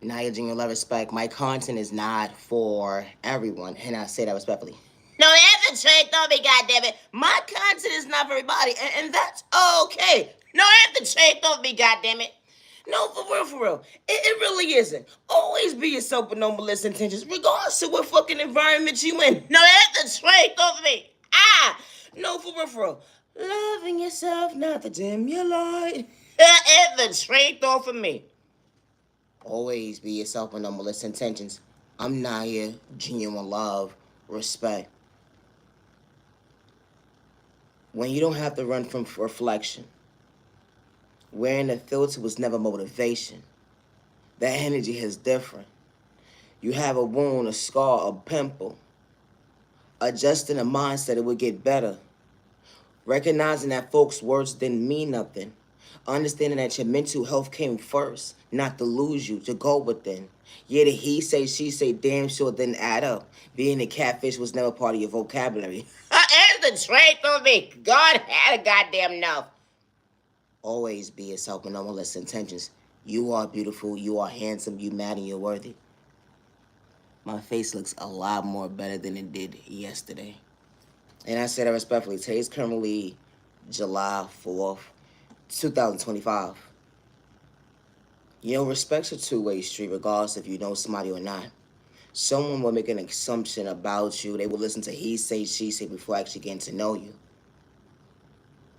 Now, your genuine love respect. My content is not for everyone, and I say that respectfully. No, that's the truth, don't be goddammit. My content is not for everybody, and that's okay. No, that's the truth, don't be goddammit. No, for real. It really isn't. Always be yourself with no malicious intentions, regardless of what fucking environment you in. No, that's the truth, don't be. No, for real. Loving yourself, not to dim your light. That's the truth, though, for me. Always be yourself with no malicious intentions. I'm not here. Genuine love, respect. When you don't have to run from reflection, wearing a filter was never motivation. That energy is different. You have a wound, a scar, a pimple. Adjusting a mindset, it would get better. Recognizing that folks' words didn't mean nothing. Understanding that your mental health came first, not to lose you, to go within. Yeah, the he say, she say, damn sure didn't add up. Being a catfish was never part of your vocabulary. It's the truth of me. God had a goddamn enough. Always be yourself with no malicious intentions. You are beautiful, you are handsome, you mad, and you're worthy. My face looks a lot more better than it did yesterday. And I say that respectfully. Today's currently July 4th, 2025. You know, respect's a two-way street, regardless if you know somebody or not. Someone will make an assumption about you. They will listen to he say, she say before actually getting to know you.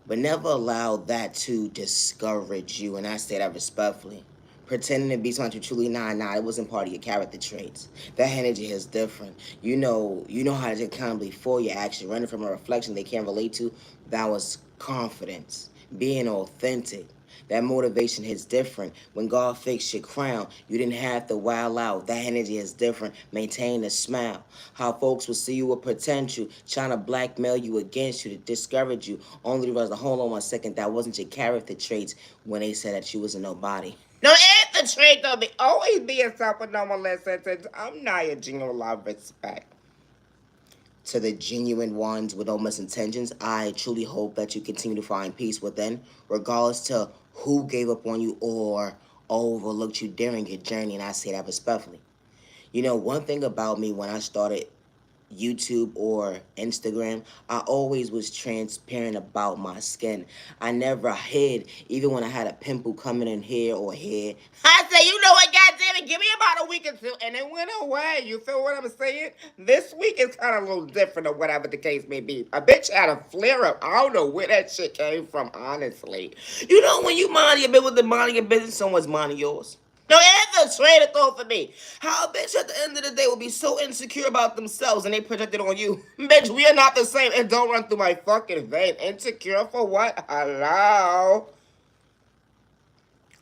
But never allow that to discourage you, and I say that respectfully. Pretending to be something you truly not, it wasn't part of your character traits. That energy is different. You know how to take accountability for your action. Running from a reflection they can't relate to, that was confidence. Being authentic. That motivation hits different. When God fixed your crown, you didn't have to wow out. That energy is different. Maintain a smile. How folks will see you with potential, trying to blackmail you against you, to discourage you, only to realize, hold on 1 second, that wasn't your character traits when they said that you was a nobody. No, it's the trait though. Always be yourself with no molestation. I'm not your genuine love respect. To the genuine ones with no misintentions, I truly hope that you continue to find peace within, regardless to who gave up on you or overlooked you during your journey, and I say that respectfully. You know, one thing about me when I started YouTube or Instagram, I always was transparent about my skin. I never hid, even when I had a pimple coming in here or here. I say, you know what, goddammit, give me about a week or two, and it went away. You feel what I'm saying? This week is kind of a little different or whatever the case may be. A bitch had a flare up. I don't know where that shit came from, honestly. You know, when you mind your business with the mind of your business, someone's minding yours. No, it's a trade thought for me. How a bitch at the end of the day will be so insecure about themselves and they project it on you. Bitch, we are not the same, and don't run through my fucking vein. Insecure for what? Hello?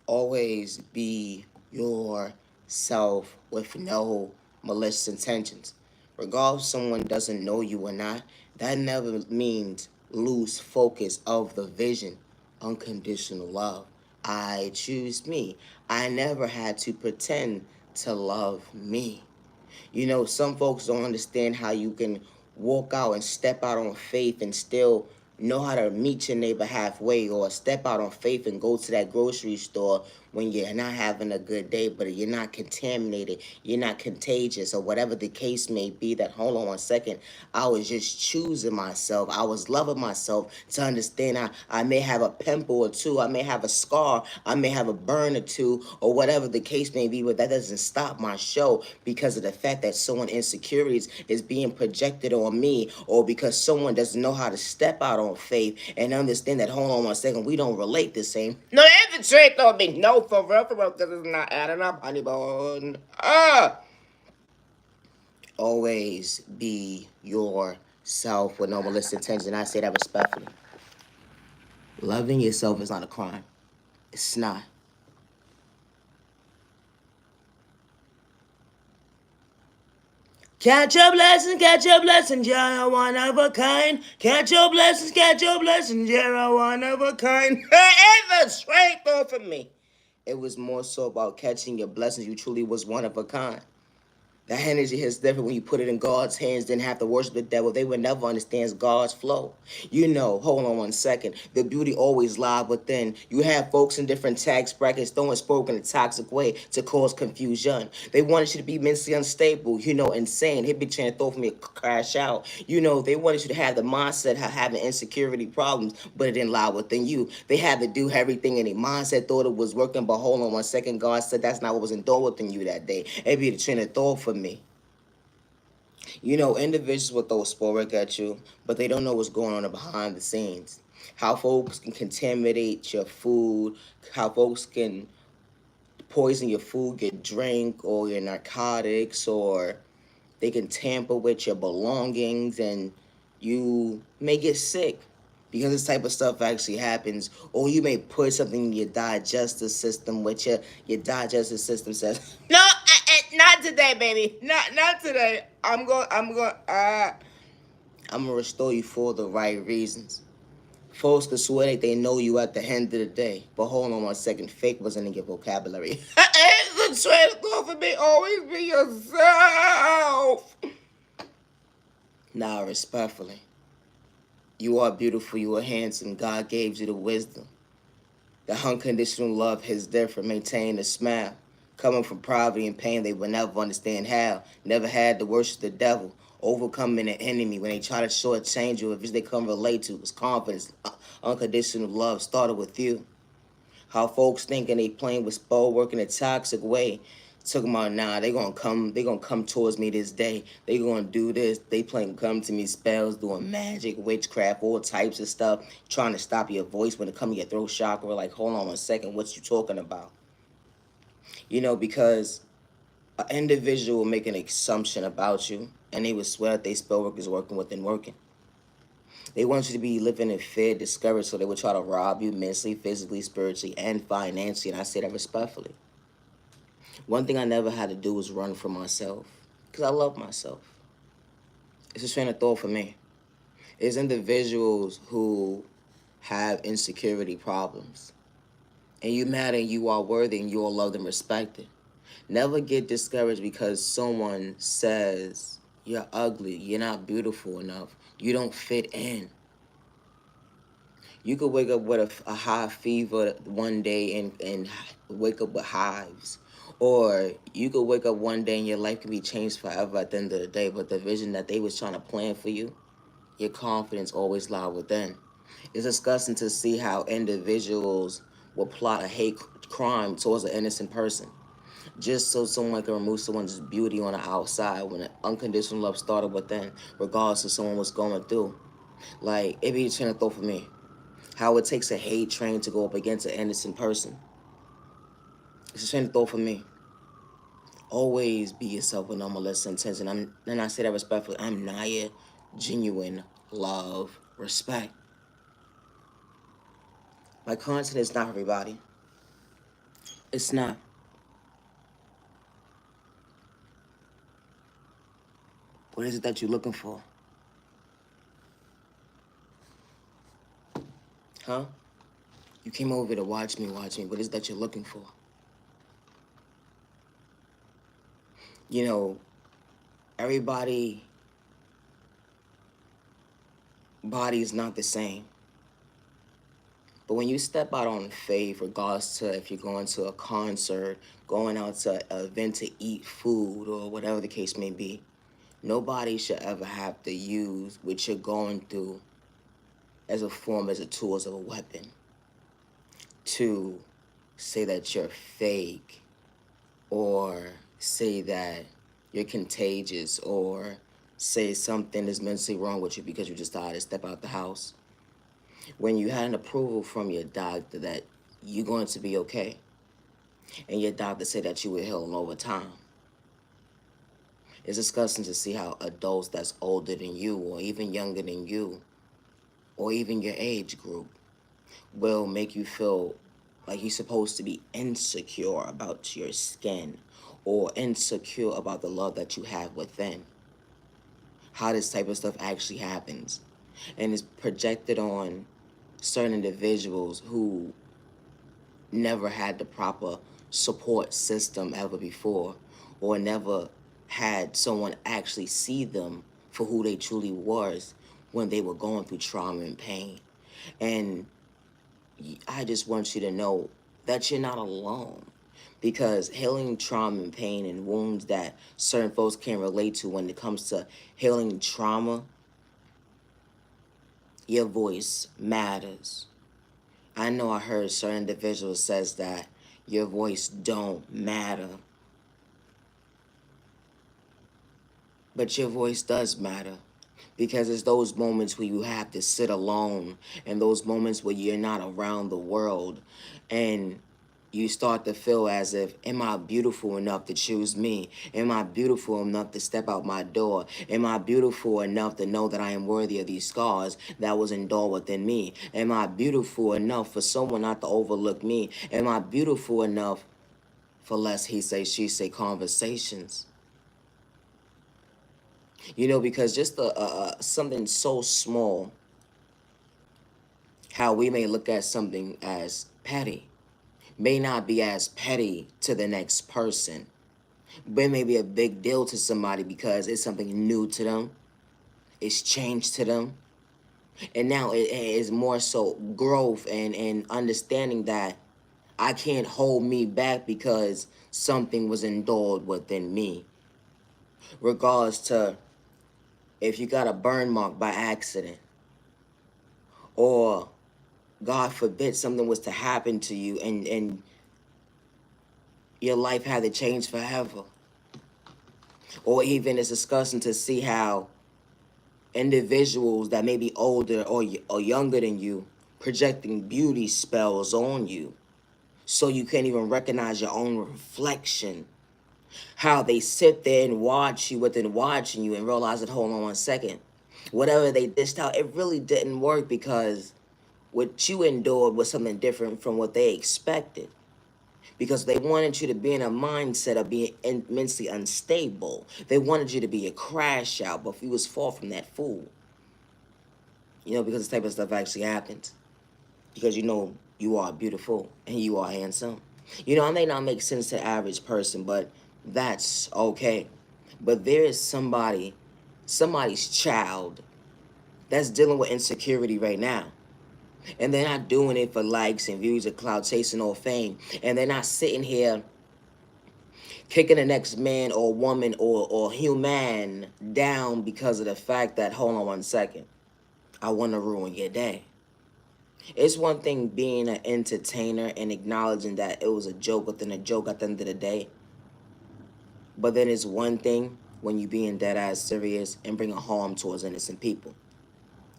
Always be yourself with no malicious intentions. Regardless if someone doesn't know you or not, that never means lose focus of the vision. Unconditional love. I choose me. I never had to pretend to love me. You know, some folks don't understand how you can walk out and step out on faith and still know how to meet your neighbor halfway, or step out on faith and go to that grocery store when you're not having a good day, but you're not contaminated, you're not contagious, or whatever the case may be. That, hold on 1 second, I was just choosing myself. I was loving myself to understand I may have a pimple or two, I may have a scar, I may have a burn or two, or whatever the case may be, but that doesn't stop my show because of the fact that someone insecurities is being projected on me, or because someone doesn't know how to step out on faith and understand that, hold on 1 second, we don't relate the same. No, that's the trick on me. No, for real, because it's not adding up, honey bun. Always be yourself with no malicious intentions, and I say that respectfully. Loving yourself is not a crime. It's not. Catch your blessings, you're a one of a kind. Catch your blessings, you're a one of a kind. It's a straight thought for me. It was more so about catching your blessings. You truly was one of a kind. That energy hits different when you put it in God's hands, didn't have to worship the devil. They would never understand God's flow. You know, hold on one second. The beauty always lies within. You have folks in different tax brackets throwing spoke in a toxic way to cause confusion. They wanted you to be mentally unstable, you know, insane. Hit be trying to throw for me to crash out. You know, they wanted you to have the mindset of having insecurity problems, but it didn't lie within you. They had to do everything in their mindset, thought it was working, but hold on one second. God said that's not what was indoor within you that day. It be the train of thought for me. You know, individuals will throw spork at you, but they don't know what's going on behind the scenes. How folks can contaminate your food, how folks can poison your food, your drink, or your narcotics, or they can tamper with your belongings and you may get sick because this type of stuff actually happens. Or you may put something in your digestive system, which your digestive system says, no, not today, baby. Not today. I'm gonna restore you for the right reasons. Folks can swear that they know you at the end of the day. But hold on one second, fake wasn't in your vocabulary. It's a train of thought for me. Always be yourself. Now, respectfully, you are beautiful, you are handsome. God gave you the wisdom. The unconditional love is different. Maintain a smile. Coming from poverty and pain, they will never understand how. Never had to worship the devil. Overcoming an enemy when they try to shortchange you, if they come relate to, is confidence. Unconditional love started with you. How folks thinking they playing with spell work in a toxic way. Talking about nah, they gonna come towards me this day. They gonna do this. They playing come to me spells, doing magic, witchcraft, all types of stuff, trying to stop your voice when it come to your throat chakra. Like, hold on one second, what you talking about? You know, because an individual will make an assumption about you, and they would swear that they spell work is working within working. They want you to be living in fear, discouraged, so they would try to rob you mentally, physically, spiritually, and financially, and I say that respectfully. One thing I never had to do was run from myself, because I love myself. It's a train of thought for me. It's individuals who have insecurity problems, and you matter and you are worthy and you are loved and respected. Never get discouraged because someone says you're ugly, you're not beautiful enough, you don't fit in. You could wake up with a high fever one day and wake up with hives. Or you could wake up one day and your life can be changed forever at the end of the day, but the vision that they was trying to plan for you, your confidence always lie within. It's disgusting to see how individuals will plot a hate crime towards an innocent person just so someone can remove someone's beauty on the outside when an unconditional love started within, regardless of someone was going through. Like, it be a train of thought for me. How it takes a hate train to go up against an innocent person. It's a train of thought for me. Always be yourself with no malicious intention. And I say that respectfully. I'm Naya, genuine love, respect. My content is not for everybody. It's not. What is it that you're looking for? Huh? You came over to watch me. What is it that you're looking for? You know, everybody body is not the same. But when you step out on faith, regardless to if you're going to a concert, going out to an event to eat food, or whatever the case may be, nobody should ever have to use what you're going through as a form, as a tool, as a weapon to say that you're fake, or say that you're contagious, or say something is mentally wrong with you because you just decided to step out the house. When you had an approval from your doctor that you're going to be okay, and your doctor said that you will heal over time, it's disgusting to see how adults that's older than you, or even younger than you, or even your age group, will make you feel like you're supposed to be insecure about your skin, or insecure about the love that you have within. How this type of stuff actually happens. And it's projected on certain individuals who never had the proper support system ever before, or never had someone actually see them for who they truly was when they were going through trauma and pain. And I just want you to know that you're not alone. Because healing trauma and pain and wounds that certain folks can't relate to when it comes to healing trauma, your voice matters. I know I heard certain individuals says that your voice don't matter. But your voice does matter. Because it's those moments where you have to sit alone, and those moments where you're not around the world, and you start to feel as if, am I beautiful enough to choose me? Am I beautiful enough to step out my door? Am I beautiful enough to know that I am worthy of these scars that was endured within me? Am I beautiful enough for someone not to overlook me? Am I beautiful enough for less he say, she say conversations? You know, because just something so small, how we may look at something as petty, may not be as petty to the next person, but it may be a big deal to somebody because it's something new to them, it's changed to them, and now it is more so growth and understanding that I can't hold me back because something was endured within me. Regardless to if you got a burn mark by accident, or God forbid something was to happen to you and your life had to change forever. Or even it's disgusting to see how individuals that may be older or younger than you projecting beauty spells on you so you can't even recognize your own reflection. How they sit there and watch you within watching you and realize that, hold on 1 second, whatever they dished out, it really didn't work because what you endured was something different from what they expected. Because they wanted you to be in a mindset of being immensely unstable. They wanted you to be a crash out, but you was far from that fool. You know, because this type of stuff actually happens. Because you know you are beautiful and you are handsome. You know, I may not make sense to the average person, but that's okay. But there is somebody's child that's dealing with insecurity right now. And they're not doing it for likes and views or clout chasing or fame. And they're not sitting here kicking the next man or woman or human down because of the fact that, hold on 1 second, I want to ruin your day. It's one thing being an entertainer and acknowledging that it was a joke within a joke at the end of the day. But then it's one thing when you being dead ass serious and bringing harm towards innocent people.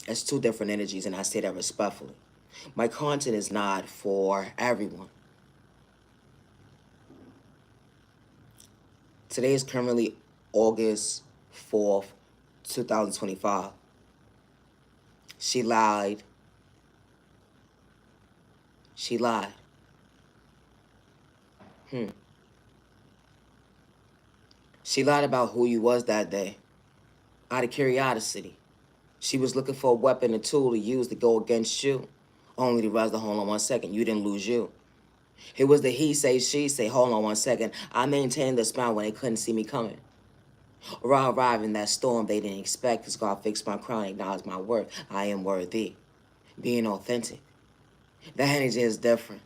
It's two different energies, and I say that respectfully. My content is not for everyone. Today is currently August 4th, 2025. She lied. She lied. She lied about who you was that day. Out of curiosity. She was looking for a weapon, a tool to use to go against you. Only to realize, hold on 1 second, you didn't lose you. It was the he say, she say, hold on 1 second. I maintained the smile when they couldn't see me coming. Or I arrived in that storm they didn't expect because God fixed my crown, acknowledged my worth. I am worthy. Being authentic. That energy is different.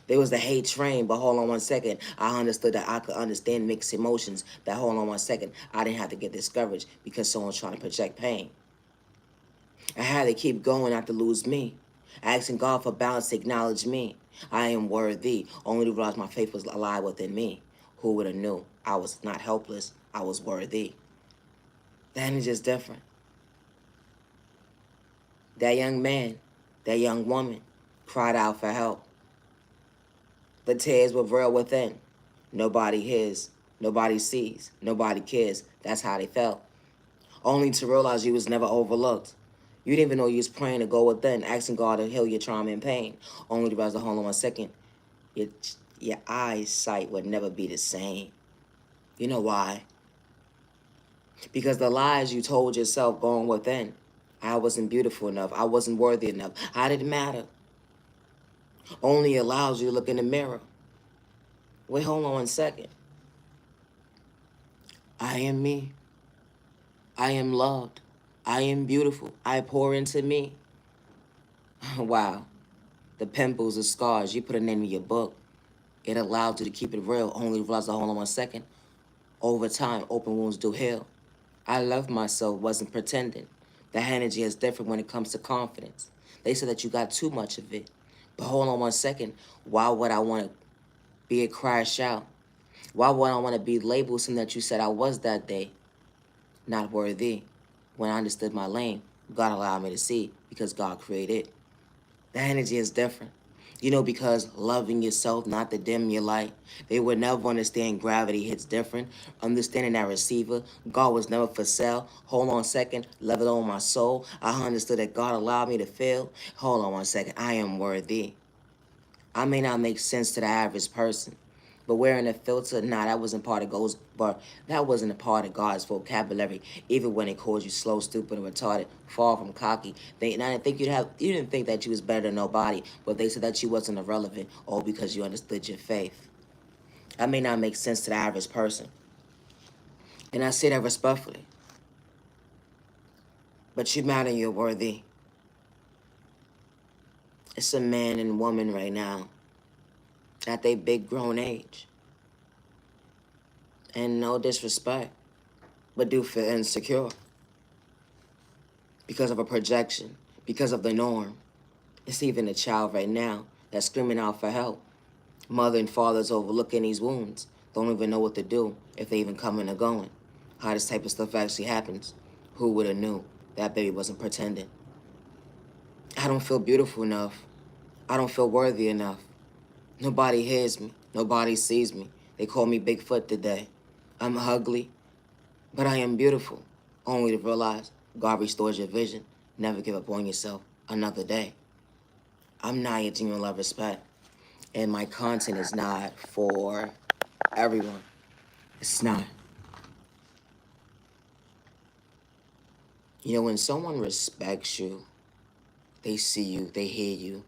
There was the hate train, but hold on 1 second. I understood that I could understand mixed emotions. That hold on 1 second, I didn't have to get discouraged because someone's trying to project pain. I had to keep going not to lose me. Asking God for balance to acknowledge me. I am worthy, only to realize my faith was alive within me. Who would have knew? I was not helpless. I was worthy. The energy is different. That young man, that young woman cried out for help. The tears were real within. Nobody hears, nobody sees, nobody cares. That's how they felt. Only to realize you was never overlooked. You didn't even know you was praying to go within, asking God to heal your trauma and pain. Only to realize, hold on 1 second, your eyesight would never be the same. You know why? Because the lies you told yourself going within. I wasn't beautiful enough. I wasn't worthy enough. I didn't matter. Only allows you to look in the mirror. Wait, hold on 1 second. I am me. I am loved. I am beautiful. I pour into me. Wow. The pimples, the scars, you put a name in your book. It allowed you to keep it real. Only realize, hold on 1 second. Over time, open wounds do heal. I love myself, wasn't pretending. The energy is different when it comes to confidence. They said that you got too much of it. But hold on 1 second. Why would I want to be a crash out? Why would I want to be labeled something that you said I was that day? Not worthy. When I understood my lane, God allowed me to see because God created. The energy is different. You know, because loving yourself, not to dim your light. They would never understand gravity hits different. Understanding that receiver, God was never for sale. Hold on 1 second, love it on my soul. I understood that God allowed me to fail. Hold on 1 second, I am worthy. I may not make sense to the average person, but wearing a filter, nah, that wasn't part of God's, but that wasn't a part of God's vocabulary. Even when it calls you slow, stupid, and retarded, far from cocky. And I didn't think you didn't think that you was better than nobody, but they said that you wasn't irrelevant, all because you understood your faith. That may not make sense to the average person, and I say that respectfully. But you matter, you're worthy. It's a man and woman right now at their big grown age, and no disrespect, but do feel insecure because of a projection, because of the norm. It's even a child right now that's screaming out for help. Mother and father's overlooking these wounds, don't even know what to do if they even coming or going. How this type of stuff actually happens. Who would have knew that baby wasn't pretending? I don't feel beautiful enough. I don't feel worthy enough. Nobody hears me. Nobody sees me. They call me Bigfoot today. I'm ugly, but I am beautiful. Only to realize God restores your vision. Never give up on yourself another day. I'm not your genuine love respect. And my content is not for everyone. It's not. You know, when someone respects you, they see you, they hear you,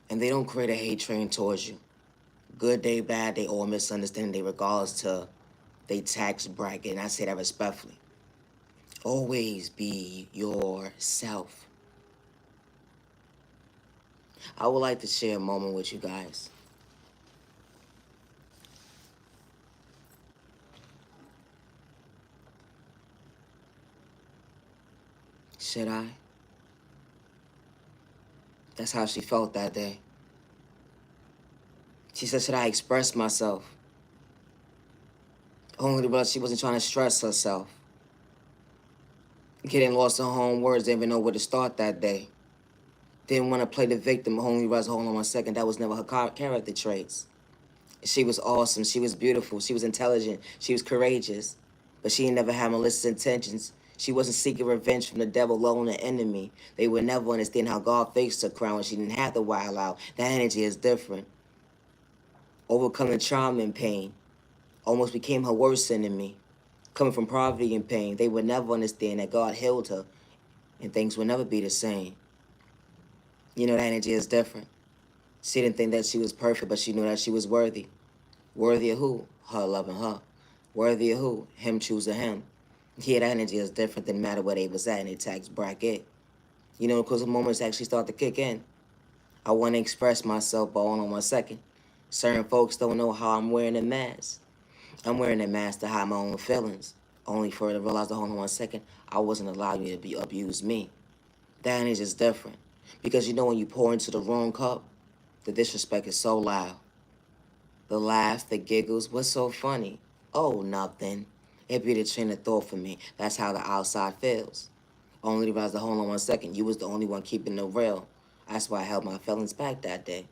and they don't create a hate train towards you. Good day, bad day, or misunderstanding day, regardless to they tax bracket, and I say that respectfully. Always be yourself. I would like to share a moment with you guys. Should I? That's how she felt that day. She said, should I express myself? Only to realize she wasn't trying to stress herself. Getting lost in her own words, didn't even know where to start that day. Didn't want to play the victim, only realized, hold on 1 second, that was never her character traits. She was awesome, she was beautiful, she was intelligent, she was courageous. But she never had malicious intentions. She wasn't seeking revenge from the devil, alone, the enemy. They would never understand how God faced her crown when she didn't have to wild out. That energy is different. Overcoming trauma and pain almost became her worst enemy. Coming from poverty and pain, they would never understand that God healed her and things would never be the same. You know, that energy is different. She didn't think that she was perfect, but she knew that she was worthy. Worthy of who? Her loving her. Worthy of who? Him choosing him. Yeah, that energy is different than no matter where they was at in their tax bracket. You know, because the moments actually start to kick in. I want to express myself, but hold on 1 second. Certain folks don't know how I'm wearing a mask. I'm wearing a mask to hide my own feelings. Only for her to realize, hold on 1 second, I wasn't allowing you to abuse me. That energy is different. Because you know when you pour into the wrong cup, the disrespect is so loud. The laughs, the giggles, what's so funny? Oh, nothing. It be the train of thought for me. That's how the outside feels. Only to realize, hold on 1 second, you was the only one keeping it real. That's why I held my feelings back that day.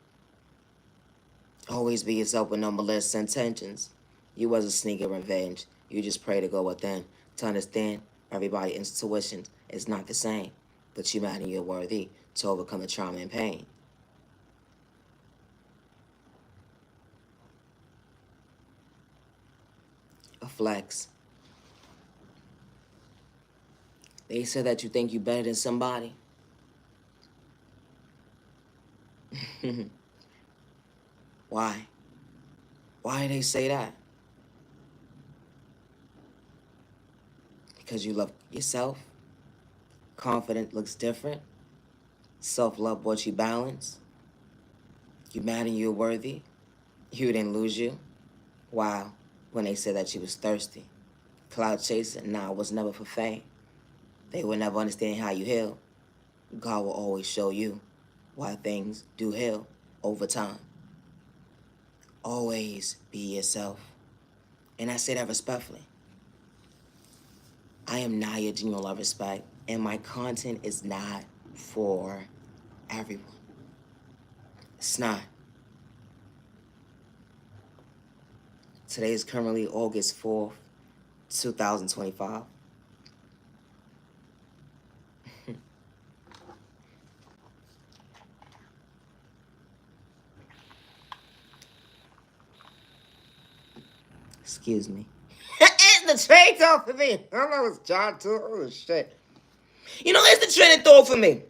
Always be yourself with no malicious intentions. You wasn't sneaking revenge. You just pray to go within to understand everybody's intuition is not the same, but you matter, you're worthy to overcome the trauma and pain. A flex. They said that you think you better than somebody. Why? Why do they say that? because you love yourself. Confident looks different. Self-love brought you balance. You mad and you're worthy. You didn't lose you. Wow, when they said that you was thirsty. Cloud chasing, nah, it was never for fame. They will never understand how you heal. God will always show you why things do heal over time. Always be yourself. And I say that respectfully. I am not your genuine love respect, and my content is not for everyone. It's not. Today is currently August 4th, 2025. Excuse me. It's the train thought for me. I don't know, it's John too. Oh, shit. You know, it's the trending thought for me.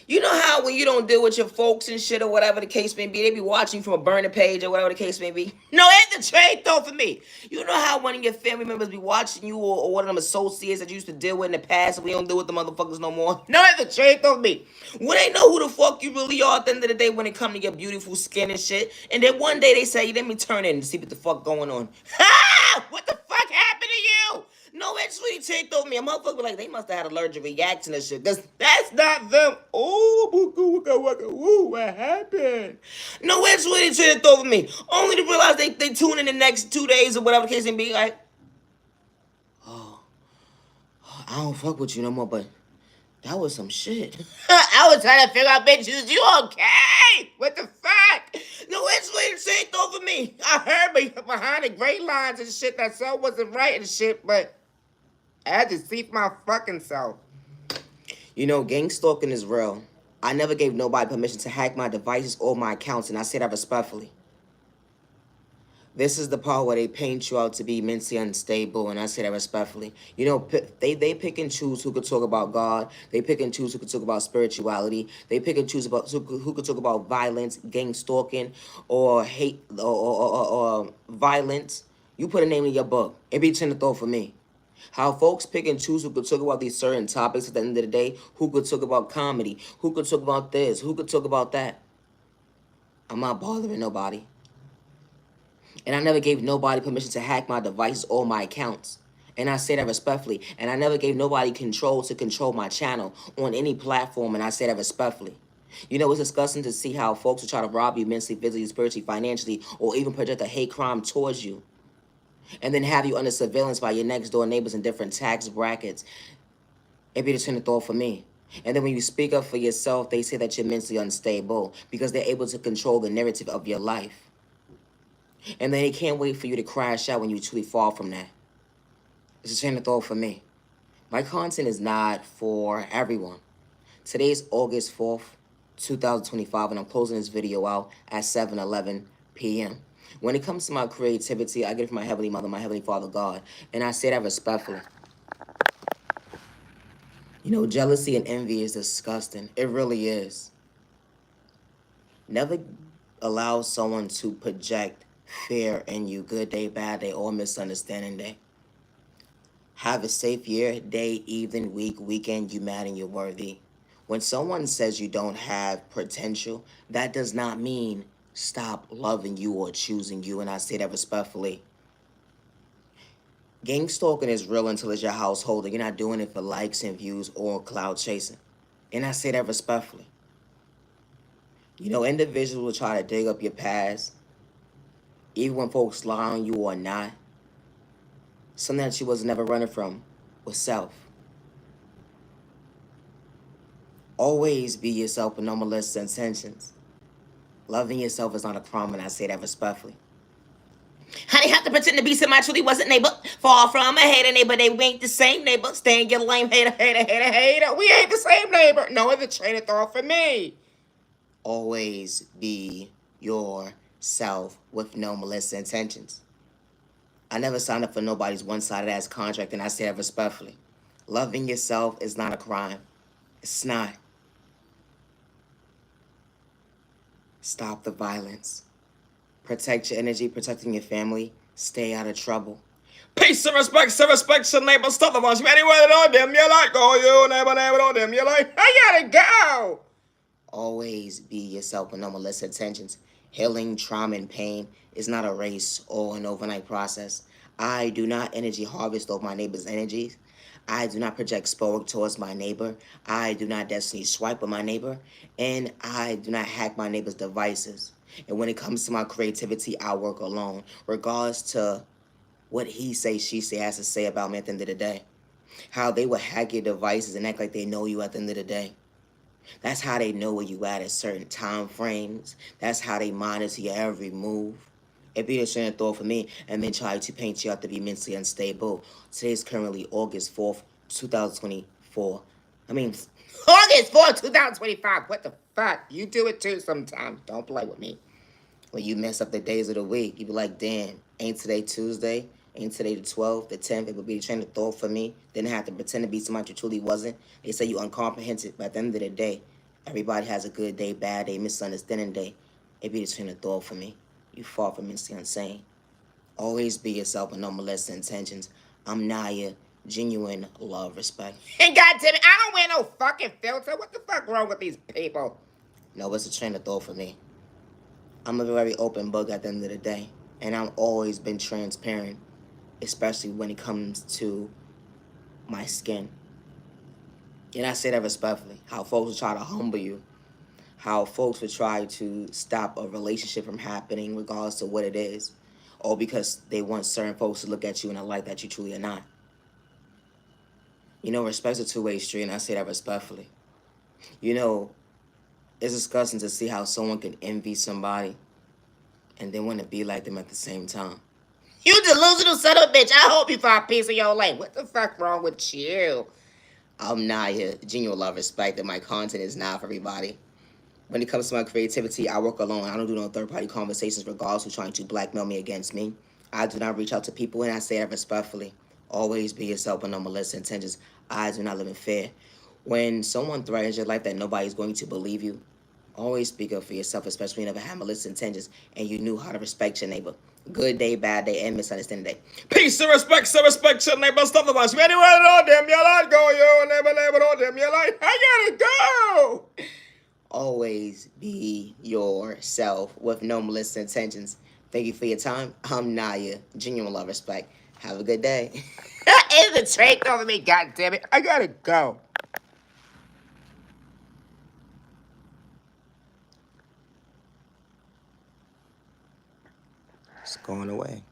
You know how when you don't deal with your folks and shit or whatever the case may be, they be watching you from a burner page or whatever the case may be? No, it's the trade though for me. You know how one of your family members be watching you or one of them associates that you used to deal with in the past and we don't deal with the motherfuckers no more? No, it's the trade though for me. When they know who the fuck you really are at the end of the day when it come to your beautiful skin and shit, and then one day they say, let me turn in and see what the fuck going on. Ha! What the fuck happened to you? No, it's really take over me. A motherfucker be like, they must have had an allergic reaction to shit. That's not them. Oh, what happened? No, it's really take over me. Only to realize they tune in the next 2 days or whatever the case may be like, oh, I don't fuck with you no more, but that was some shit. I was trying to figure out, bitch, is you okay? What the fuck? No, it's really take over me. I heard me behind the great lines and shit that so wasn't right and shit, but I had to see for my fucking self. You know, gang stalking is real. I never gave nobody permission to hack my devices or my accounts, and I say that respectfully. This is the part where they paint you out to be mentally unstable, and I say that respectfully. You know, they pick and choose who could talk about God. They pick and choose who could talk about spirituality. They pick and choose about who could talk about violence, gang stalking, or hate, or violence. You put a name in your book. It be trying to throw for me. How folks pick and choose who could talk about these certain topics at the end of the day, who could talk about comedy, who could talk about this, who could talk about that. I'm not bothering nobody. And I never gave nobody permission to hack my devices or my accounts. And I say that respectfully. And I never gave nobody control to control my channel on any platform, and I say that respectfully. You know, it's disgusting to see how folks will try to rob you mentally, physically, spiritually, financially, or even project a hate crime towards you, and then have you under surveillance by your next door neighbors in different tax brackets. It'd be the train of thought for me. And then when you speak up for yourself, they say that you're mentally unstable because they're able to control the narrative of your life. And then they can't wait for you to crash out when you truly fall from that. It's a train of thought for me. My content is not for everyone. Today's August 4th, 2025, and I'm closing this video out at 7:11 p.m. When it comes to my creativity, I get it from my Heavenly Mother, my Heavenly Father, God. And I say that respectfully. You know, jealousy and envy is disgusting. It really is. Never allow someone to project fear in you, good day, bad day, or misunderstanding day. Have a safe year, day, evening, week, weekend. You mad and you're worthy. When someone says you don't have potential, that does not mean stop loving you or choosing you, and I say that respectfully. Gang stalking is real until it's your household, and you're not doing it for likes and views or cloud chasing. And I say that respectfully. You know, individuals will try to dig up your past, even when folks lie on you or not. Something that you was never running from was self. Always be yourself with no malicious intentions. Loving yourself is not a crime, and I say that respectfully. How they have to pretend to be somebody truly wasn't neighbor? Far from a hater neighbor, they ain't the same neighbor. Stay and get lame hater, hater, hater, hater. We ain't the same neighbor. No other train of thought for me. Always be yourself with no malicious intentions. I never signed up for nobody's one-sided ass contract, and I say that respectfully. Loving yourself is not a crime. It's not. Stop the violence. Protect your energy, protecting your family. Stay out of trouble. Peace and respect to neighbor. Stop the ones. Anywhere on them, you like, go, you neighbor, on them, you like, I gotta go. Always be yourself with no malicious intentions. Healing, trauma, and pain is not a race or an overnight process. I do not energy harvest over my neighbor's energies. I do not project spoke towards my neighbor. I do not destiny swipe with my neighbor. And I do not hack my neighbor's devices. And when it comes to my creativity, I work alone, regardless to what he say, she say, has to say about me at the end of the day. How they will hack your devices and act like they know you at the end of the day. That's how they know where you at certain time frames. That's how they monitor your every move. It be a train of thought for me, and then try to paint you out to be mentally unstable. Today is currently August 4th, 2024. I mean, August 4th, 2025. What the fuck? You do it too sometimes. Don't play with me. When you mess up the days of the week, you be like, damn, ain't today Tuesday? Ain't today the 12th, the 10th? It would be a train of thought for me. Didn't have to pretend to be somebody you truly wasn't. They say you uncomprehensive, but at the end of the day, everybody has a good day, bad day, misunderstanding day. It be the train of thought for me. You far from mentally insane. Always be yourself with no malicious intentions. I'm Naya, genuine love, respect. And goddamn it, I don't wear no fucking filter. What the fuck wrong with these people? No, it's a train of thought for me. I'm a very open book at the end of the day, and I've always been transparent, especially when it comes to my skin. And I say that respectfully. How folks will try to humble you, how folks will try to stop a relationship from happening regardless to what it is, or because they want certain folks to look at you in a light that you truly are not. You know, respect's a two-way street, and I say that respectfully. You know, it's disgusting to see how someone can envy somebody and then want to be like them at the same time. You delusional son of a bitch. I hope you find peace in your life. What the fuck wrong with you? I'm not here. Genuine love, respect that my content is not for everybody. When it comes to my creativity, I work alone. I don't do no third-party conversations regardless of trying to blackmail me against me. I do not reach out to people, and I say that respectfully. Always be yourself with no malicious intentions. I do not live in fear. When someone threatens your life that nobody's going to believe you, always speak up for yourself, especially when you never had malicious intentions and you knew how to respect your neighbor. Good day, bad day, and misunderstanding day. Peace and respect your neighbor. Stop the ones. Anywhere on them, you like go, you neighbor on them, you like, I gotta go. Always be yourself with no malicious intentions. Thank you for your time. I'm Naya. Genuine love, respect. Have a good day. It's a train over me, goddammit. I gotta go. It's going away.